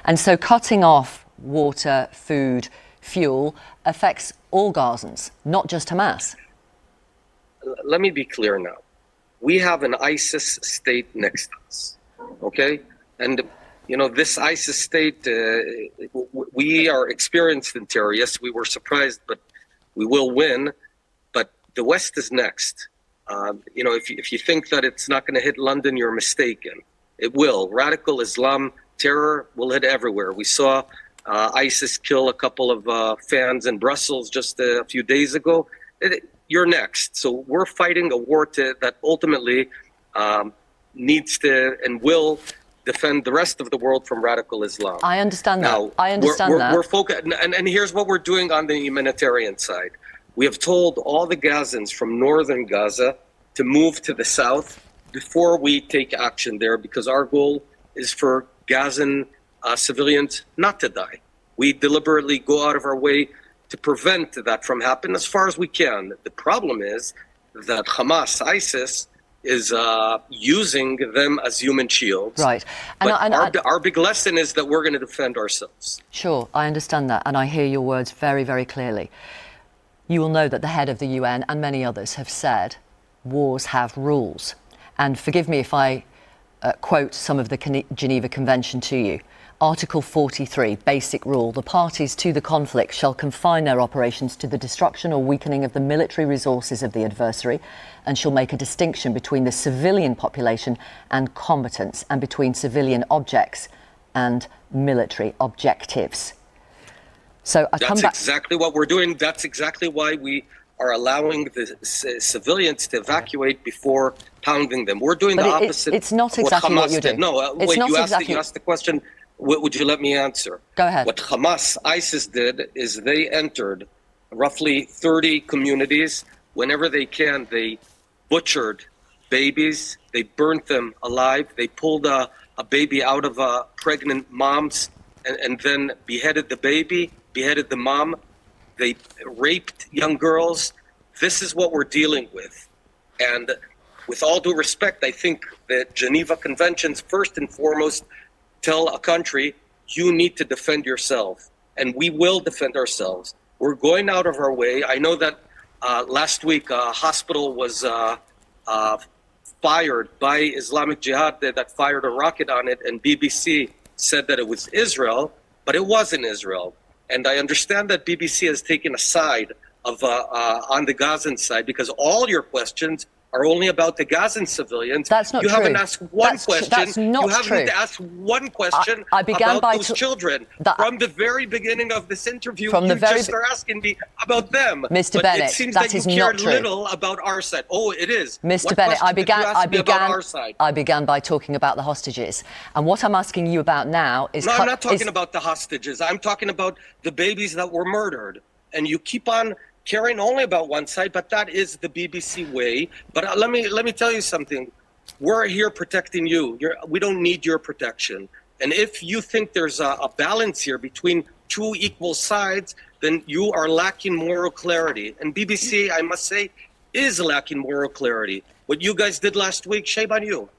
And so cutting off water, food, fuel affects all Gazans, not just Hamas. Let me be clear now. We have an ISIS state next to us, okay? And, you know, this ISIS state, we are experienced in terror. Yes, we were surprised, but we will win. But the West is next. You know, if you think that it's not going to hit London, you're mistaken. It will. Radical Islam terror will hit everywhere. We saw ISIS kill a couple of fans in Brussels just a few days ago. You're next. So we're fighting a war that ultimately needs to and will defend the rest of the world from radical Islam. I understand that. Now, I understand that. We're focused, and here's what we're doing on the humanitarian side. We have told all the Gazans from northern Gaza to move to the south before we take action there, because our goal is for Gazan civilians not to die. We deliberately go out of our way to prevent that from happening as far as we can. The problem is that Hamas, ISIS, is using them as human shields. Right. Our big lesson is that we're going to defend ourselves. Sure, I understand that, and I hear your words very, very clearly. You will know that the head of the UN and many others have said wars have rules. And forgive me if I quote some of the Geneva Convention to you. Article 43, basic rule: the parties to the conflict shall confine their operations to the destruction or weakening of the military resources of the adversary, and shall make a distinction between the civilian population and combatants, and between civilian objects and military objectives. So That's exactly what we're doing. That's exactly why we are allowing the civilians to evacuate before pounding them. We're doing the opposite. It's not exactly what you're doing. No, wait, you asked the question. Would you let me answer? Go ahead. What Hamas, ISIS did is they entered roughly 30 communities. Whenever they can, they butchered babies. They burnt them alive. They pulled a baby out of pregnant moms and then beheaded the baby, beheaded the mom. They raped young girls. This is what we're dealing with. And with all due respect, I think that Geneva Conventions, first and foremost, tell a country, you need to defend yourself. And we will defend ourselves. We're going out of our way. I know that last week a hospital was fired by Islamic Jihad that fired a rocket on it, and BBC said that it was Israel, but it wasn't Israel. And I understand that BBC has taken a side of on the Gazan side, because all your questions are only about the Gazan civilians. That's not true. You haven't asked one question. That's not you haven't true. asked one question about those children. From the very beginning of this interview, just are asking me about them. Mr. Bennett, it seems that that is you not cared true. little about our side. Oh, it is. Mr. Bennett, I began by talking about the hostages. And what I'm asking you about now is... No, I'm not talking about the hostages. I'm talking about the babies that were murdered. And you keep on caring only about one side, but that is the BBC way. But let me tell you something. We're here protecting you. We don't need your protection. And if you think there's a balance here between two equal sides, then you are lacking moral clarity. And BBC, I must say, is lacking moral clarity. What you guys did last week, shame on you.